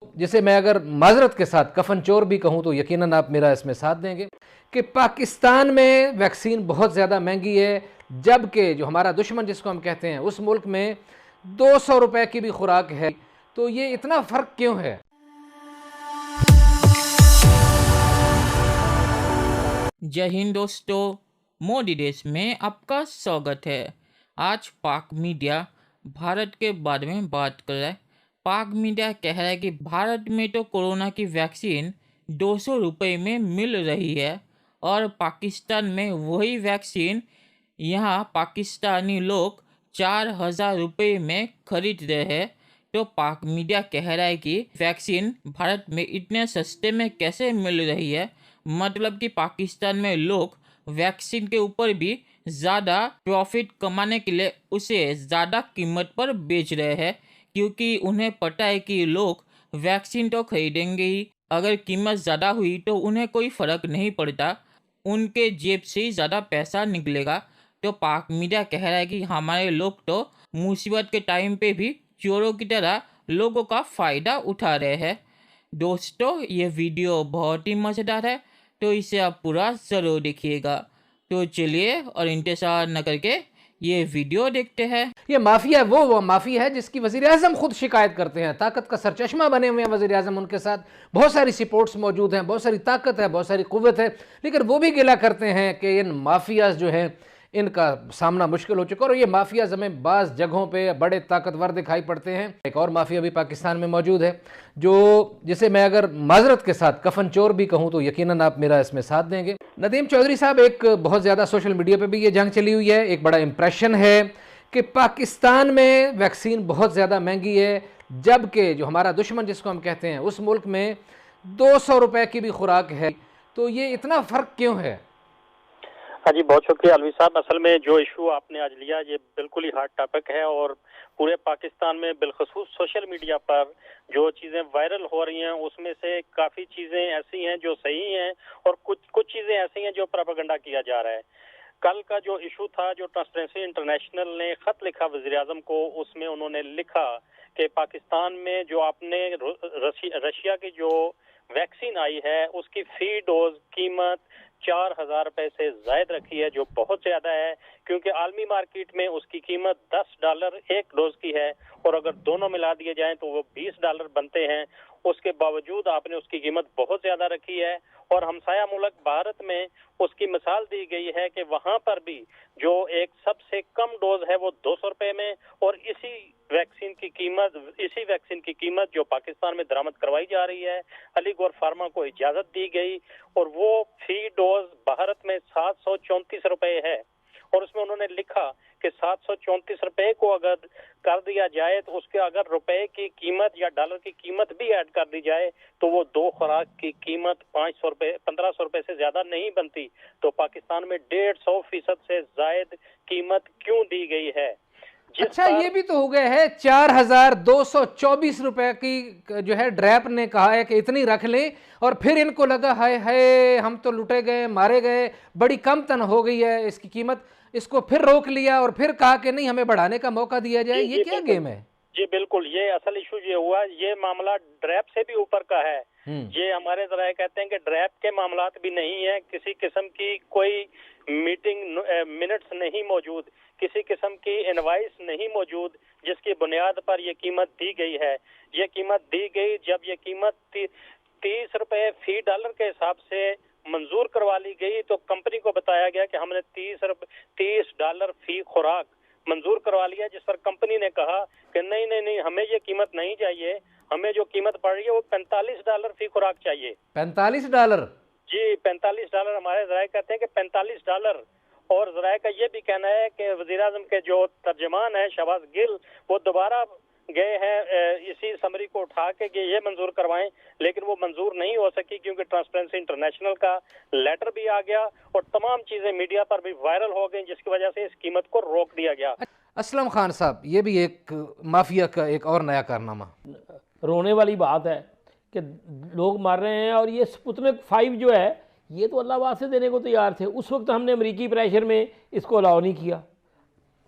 जिसे मैं अगर माजरत के साथ कफन चोर भी कहूं तो यकीनन आप मेरा इसमें साथ देंगे कि पाकिस्तान में वैक्सीन बहुत ज़्यादा महंगी है, जबकि जो हमारा दुश्मन जिसको हम कहते हैं उस मुल्क में 200 रुपए की भी खुराक है। तो ये इतना फ़र्क क्यों है? जय हिंद दोस्तों, मोदी देश में आपका स्वागत है। आज पाक मीडिया भारत के बारे में बात कर रहा है। पाक मीडिया कह रहा है कि भारत में तो कोरोना की वैक्सीन 200 रुपये में मिल रही है और पाकिस्तान में वही वैक्सीन यहाँ पाकिस्तानी लोग 4000 रुपये में खरीद रहे हैं। तो पाक मीडिया कह रहा है कि वैक्सीन भारत में इतने सस्ते में कैसे मिल रही है, मतलब कि पाकिस्तान में लोग वैक्सीन के ऊपर भी ज़्यादा प्रॉफिट कमाने के लिए उसे ज़्यादा कीमत पर बेच रहे हैं, क्योंकि उन्हें पता है कि लोग वैक्सीन तो खरीदेंगे ही। अगर कीमत ज़्यादा हुई तो उन्हें कोई फ़र्क नहीं पड़ता, उनके जेब से ही ज़्यादा पैसा निकलेगा। तो पाक मीडिया कह रहा है कि हमारे लोग तो मुसीबत के टाइम पे भी चोरों की तरह लोगों का फ़ायदा उठा रहे हैं। दोस्तों, ये वीडियो बहुत ही मज़ेदार है, तो इसे आप पूरा ज़रूर देखिएगा। तो चलिए और इंतज़ार न करके ये वीडियो देखते हैं। ये माफिया वो माफिया है जिसकी वज़ीर आज़म खुद शिकायत करते हैं। ताकत का सरचश्मा बने हुए हैं वज़ीर आज़म, उनके साथ बहुत सारी सपोर्ट्स मौजूद हैं, बहुत सारी ताकत है, बहुत सारी कुव्वत है, लेकिन वो भी गिला करते हैं कि इन माफियाज जो हैं इनका सामना मुश्किल हो चुका है। और ये माफियाज हमें बाज़ जगहों पे बड़े ताकतवर दिखाई पड़ते हैं। एक और माफिया भी पाकिस्तान में मौजूद है जिसे मैं अगर माजरत के साथ कफन चोर भी कहूँ तो यकीनन आप मेरा इसमें साथ देंगे। नदीम चौधरी साहब, एक बहुत ज़्यादा सोशल मीडिया पे भी ये जंग चली हुई है, एक बड़ा इंप्रेशन है कि पाकिस्तान में वैक्सीन बहुत ज़्यादा महंगी है, जबकि जो हमारा दुश्मन जिसको हम कहते हैं उस मुल्क में 200 रुपए की भी खुराक है। तो ये इतना फ़र्क क्यों है? हाँ जी, बहुत शुक्रिया अलवी साहब। असल में जो इशू आपने आज लिया ये बिल्कुल ही हार्ड टॉपिक है और पूरे पाकिस्तान में बिलखसूस सोशल मीडिया पर जो चीज़ें वायरल हो रही हैं उसमें से काफ़ी चीज़ें ऐसी हैं जो सही हैं और कुछ चीज़ें ऐसी हैं जो प्रोपेगेंडा किया जा रहा है। कल का जो इशू था, जो ट्रांसपेरेंसी इंटरनेशनल ने खत लिखा वज़ीर आज़म को, उसमें उन्होंने लिखा कि पाकिस्तान में जो आपने रशिया की जो वैक्सीन आई है उसकी फी डोज कीमत 4000 रुपए से जायद रखी है, जो बहुत ज्यादा है, क्योंकि आलमी मार्केट में उसकी कीमत $10 एक डोज की है और अगर दोनों मिला दिए जाएं तो वो $20 बनते हैं। उसके बावजूद आपने उसकी कीमत बहुत ज्यादा रखी है और हमसाया मुल्क भारत में उसकी मिसाल दी गई है कि वहां पर भी जो एक सबसे कम डोज है वो 200 रुपए में, और इसी वैक्सीन की कीमत जो पाकिस्तान में दरामद करवाई जा रही है, अलीगढ़ फार्मा को इजाजत दी गई और वो फी डोज भारत में 734 रुपए है। और उसमें उन्होंने लिखा कि 734 रुपए को अगर कर दिया जाए तो उसके अगर रुपए की कीमत या डॉलर की कीमत भी ऐड कर दी जाए तो वो दो खुराक की कीमत 1500 रुपए से ज्यादा नहीं बनती। तो पाकिस्तान में 150% से जायद कीमत क्यों दी गई है? अच्छा, ये भी तो हो गया है 4224 रुपए की जो है ड्रैप ने कहा है कि इतनी रख लें, और फिर इनको लगा हाय हाय हम तो लुटे गए, मारे गए, बड़ी कम तन हो गई है इसकी कीमत, इसको फिर रोक लिया और फिर कहा कि नहीं हमें बढ़ाने का मौका दिया जाए। ये क्या गेम है? जी बिल्कुल, ये असल इशू ये हुआ, ये मामला ड्रैप से भी ऊपर का है। ये हमारे जरा कहते हैं कि ड्रैप के मामलात भी नहीं है, किसी किस्म की कोई मीटिंग मिनट्स नहीं मौजूद, किसी किस्म की इनवाइस नहीं मौजूद जिसकी बुनियाद पर यह कीमत दी गई है। ये कीमत दी गई जब ये कीमत 30 रुपए फी डॉलर के हिसाब से मंजूर करवा ली गई तो कंपनी को बताया गया कि हमने $30 फी खुराक मंजूर करवा लिया, जिस पर कंपनी ने कहा कि नहीं हमें ये कीमत नहीं चाहिए, हमें जो कीमत पड़ रही है वो $45 फी खुराक चाहिए। $45? जी, $45 हमारे जराये कहते हैं कि $45। और जराये का ये भी कहना है कि वज़ीर आज़म के जो तर्जमान है शहबाज गिल, वो दोबारा गए हैं इसी समरी को उठा के कि ये मंजूर करवाएं, लेकिन वो मंजूर नहीं हो सकी क्योंकि ट्रांसपेरेंसी इंटरनेशनल का लेटर भी आ गया और तमाम चीजें मीडिया पर भी वायरल हो गई, जिसकी वजह से इस कीमत को रोक दिया गया। असलम खान साहब, ये भी एक माफिया का एक और नया कारनामा। रोने वाली बात है कि लोग मर रहे हैं और ये स्पुतनिक 5 जो है ये तो अल्लाह वास्ते देने को तैयार थे। उस वक्त हमने अमरीकी प्रेशर में इसको अलाउ नहीं किया।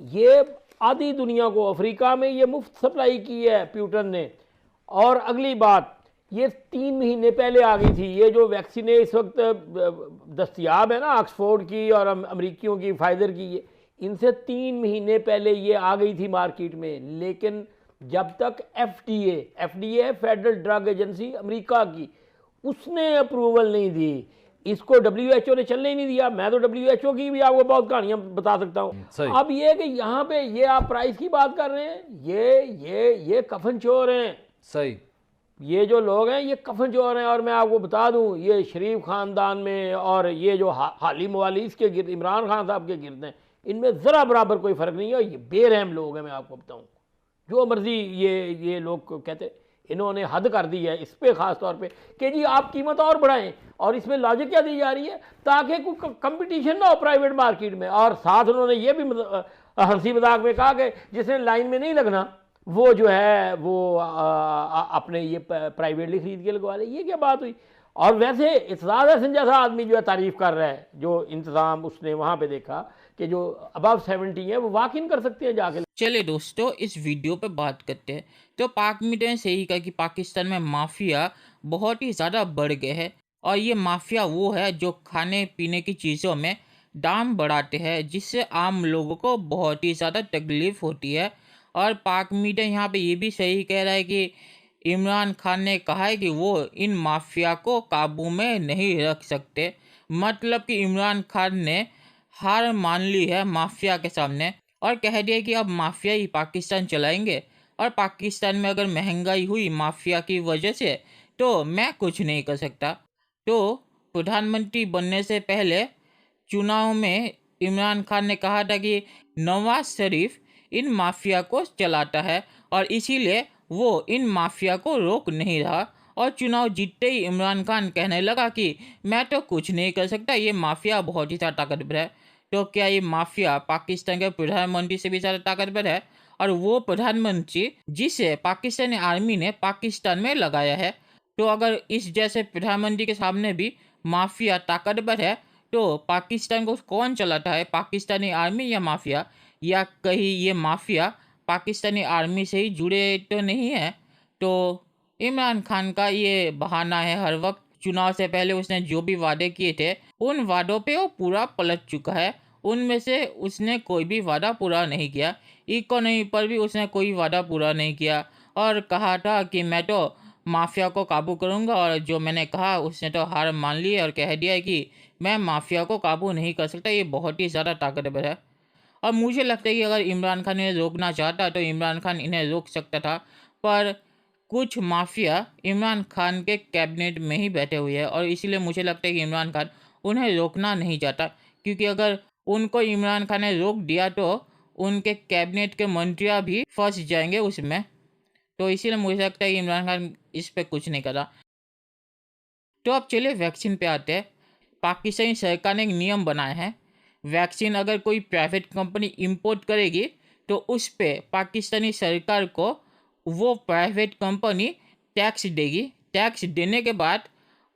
ये आधी दुनिया को अफ्रीका में ये मुफ्त सप्लाई की है प्यूटन ने। और अगली बात ये 3 महीने पहले आ गई थी। ये जो वैक्सीन है इस वक्त दस्तयाब है ना, ऑक्सफोर्ड की और अमरीकियों की, फाइजर की, ये इनसे 3 महीने पहले ये आ गई थी मार्केट में। लेकिन जब तक एफडीए है फेडरल ड्रग एजेंसी अमेरिका की, उसने अप्रूवल नहीं दी, इसको डब्ल्यूएचओ ने चलने ही नहीं दिया। मैं तो डब्ल्यूएचओ की भी आपको बहुत कहानियां बता सकता हूँ। अब ये कि यहाँ पे ये आप प्राइस की बात कर रहे हैं, ये कफन चोर हैं। सही, ये जो लोग हैं ये कफन चोर हैं। और मैं आपको बता दूं, ये शरीफ खानदान में और ये जो हाली मवाली इसके गिर्द, इमरान खान साहब के गिर्द हैं, इनमें ज़रा बराबर कोई फ़र्क नहीं है। ये बेरहम लोग हैं, मैं आपको बताऊं। जो मर्जी ये लोग कहते, इन्होंने हद कर दी है इस पे, ख़ास तौर पे कि जी आप कीमत और बढ़ाएं। और इसमें लॉजिक क्या दी जा रही है, ताकि कोई कंपटीशन ना हो प्राइवेट मार्केट में। और साथ उन्होंने ये भी हंसी मजाक में कहा कि जिसने लाइन में नहीं लगना वो जो है वो अपने ये प्राइवेटली खरीद के लगवा ले। ये क्या बात हुई। और वैसे इतजाज हसन जैसा आदमी जो है तारीफ कर रहा है, जो इंतजाम उसने वहाँ पे देखा कि जो अबव 70 है वो वॉक इन कर सकते हैं जाके। चलिए दोस्तों, इस वीडियो पे बात करते हैं। तो पाक मीडिया ने सही कहा कि पाकिस्तान में माफिया बहुत ही ज़्यादा बढ़ गए हैं, और ये माफिया वो है जो खाने पीने की चीज़ों में दाम बढ़ाते हैं, जिससे आम लोगों को बहुत ही ज़्यादा तकलीफ होती है। और पाक मीडिया यहाँ पे ये भी सही कह रहा है कि इमरान खान ने कहा है कि वो इन माफिया को काबू में नहीं रख सकते। मतलब कि इमरान खान ने हार मान ली है माफिया के सामने और कह दिया कि अब माफिया ही पाकिस्तान चलाएंगे, और पाकिस्तान में अगर महंगाई हुई माफिया की वजह से तो मैं कुछ नहीं कर सकता। तो प्रधानमंत्री बनने से पहले चुनाव में इमरान खान ने कहा था कि नवाज शरीफ इन माफिया को चलाता है, और इसीलिए वो इन माफिया को रोक नहीं रहा। और चुनाव जीतते ही इमरान खान कहने लगा कि मैं तो कुछ नहीं कर सकता, ये माफिया बहुत ही ज़्यादा ताकतवर है। तो क्या ये माफिया पाकिस्तान के प्रधानमंत्री से भी ज़्यादा ताकतवर है? और वो प्रधानमंत्री जिसे पाकिस्तानी आर्मी ने पाकिस्तान में लगाया है। तो अगर इस जैसे प्रधानमंत्री के सामने भी माफिया ताकतवर है, तो पाकिस्तान को कौन चलाता है, पाकिस्तानी आर्मी या माफिया? या कहीं ये माफिया पाकिस्तानी आर्मी से ही जुड़े तो नहीं है? तो इमरान खान का ये बहाना है हर वक्त। चुनाव से पहले उसने जो भी वादे किए थे उन वादों पे वो पूरा पलट चुका है। उनमें से उसने कोई भी वादा पूरा नहीं किया। इकोनॉमी पर भी उसने कोई वादा पूरा नहीं किया, और कहा था कि मैं तो माफिया को काबू करूंगा, और जो मैंने कहा उसने तो हार मान ली और कह दिया कि मैं माफिया को काबू नहीं कर सकता, ये बहुत ही ज़्यादा ताकतवर है। और मुझे लगता है कि अगर इमरान खान इन्हें रोकना चाहता तो इमरान खान इन्हें रोक सकता था, पर कुछ माफिया इमरान खान के कैबिनेट में ही बैठे हुए हैं, और इसीलिए मुझे लगता है कि इमरान खान उन्हें रोकना नहीं चाहता। क्योंकि अगर उनको इमरान खान ने रोक दिया तो उनके कैबिनेट के मंत्रियां भी फंस जाएंगे उसमें। तो इसीलिए मुझे लगता है कि इमरान खान इस पर कुछ नहीं कर रहा। तो अब चलिए वैक्सीन पे आते हैं। पाकिस्तानी सरकार ने एक नियम बनाया है, वैक्सीन अगर कोई प्राइवेट कंपनी इंपोर्ट करेगी तो उस पे पाकिस्तानी सरकार को वो प्राइवेट कंपनी टैक्स देगी। टैक्स देने के बाद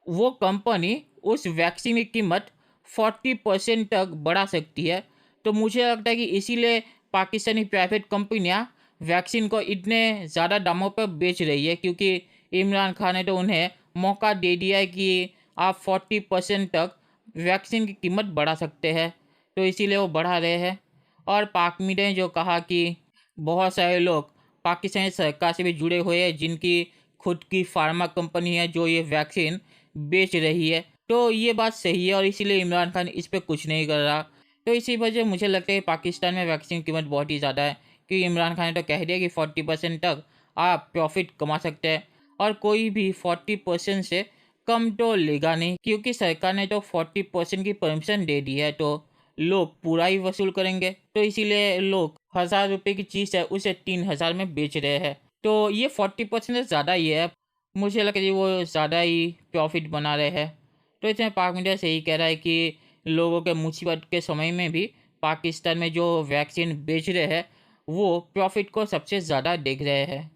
वो कंपनी उस वैक्सीन की कीमत 40% तक बढ़ा सकती है। तो मुझे लगता है कि इसीलिए पाकिस्तानी प्राइवेट कंपनियां वैक्सीन को इतने ज़्यादा दामों पर बेच रही है, क्योंकि इमरान खान ने तो उन्हें मौका दे दिया है कि आप 40% तक वैक्सीन की कीमत बढ़ा सकते हैं। तो इसीलिए वो बढ़ा रहे हैं। और पाक मीडिया ने जो कहा कि बहुत सारे लोग पाकिस्तानी सरकार से भी जुड़े हुए हैं, जिनकी खुद की फार्मा कंपनी है जो ये वैक्सीन बेच रही है, तो ये बात सही है, और इसीलिए इमरान खान इस पर कुछ नहीं कर रहा। तो इसी वजह मुझे लगता है कि पाकिस्तान में वैक्सीन की कीमत बहुत ही ज़्यादा है, क्योंकि इमरान खान ने तो कह दिया कि 40% तक आप प्रॉफिट कमा सकते हैं, और कोई भी 40% से कम तो लेगा नहीं, क्योंकि सरकार ने तो 40% की परमिशन दे दी है, तो लोग पूरा ही वसूल करेंगे। तो इसीलिए लोग 1000 रुपये की चीज़ है उसे 3000 में बेच रहे हैं। तो ये 40% से ज़्यादा ही है। मुझे लगता है वो ज़्यादा ही प्रॉफिट बना रहे हैं। तो इसमें पाक मीडिया से ही कह रहा है कि लोगों के मुसीबत के समय में भी पाकिस्तान में जो वैक्सीन बेच रहे हैं वो प्रॉफिट को सबसे ज़्यादा देख रहे हैं।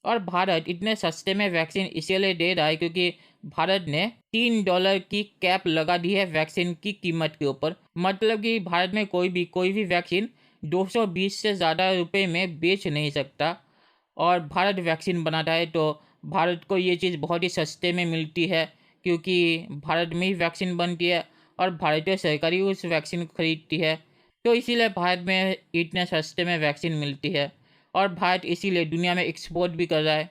और भारत इतने सस्ते में वैक्सीन इसीलिए दे रहा है क्योंकि भारत ने $3 की कैप लगा दी है वैक्सीन की कीमत के ऊपर। मतलब कि भारत में कोई भी वैक्सीन 220 से ज़्यादा रुपए में बेच नहीं सकता। और भारत वैक्सीन बनाता है तो भारत को ये चीज़ बहुत ही सस्ते में मिलती है, क्योंकि भारत में ही वैक्सीन बनती है और भारतीय सरकार ही उस वैक्सीन को खरीदती है। तो इसीलिए भारत में इतने सस्ते में वैक्सीन मिलती है और भारत इसीलिए दुनिया में एक्सपोर्ट भी कर रहा है।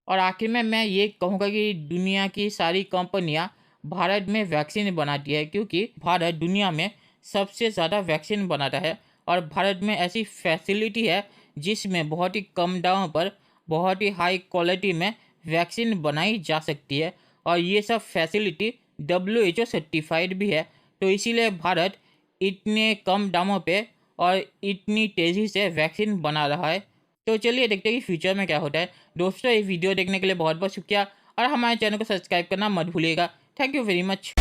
और आखिर में मैं ये कहूँगा कि दुनिया की सारी कंपनियां भारत में वैक्सीन बनाती है, क्योंकि भारत दुनिया में सबसे ज़्यादा वैक्सीन बनाता है और भारत में ऐसी फैसिलिटी है जिसमें बहुत ही कम दामों पर बहुत ही हाई क्वालिटी में वैक्सीन बनाई जा सकती है। और ये सब फैसिलिटी WHO सर्टिफाइड भी है। तो इसीलिए भारत इतने कम दामों पे और इतनी तेज़ी से वैक्सीन बना रहा है। तो चलिए देखते हैं कि फ्यूचर में क्या होता है। दोस्तों, ये वीडियो देखने के लिए बहुत बहुत शुक्रिया और हमारे चैनल को सब्सक्राइब करना मत भूलिएगा। Thank you very much.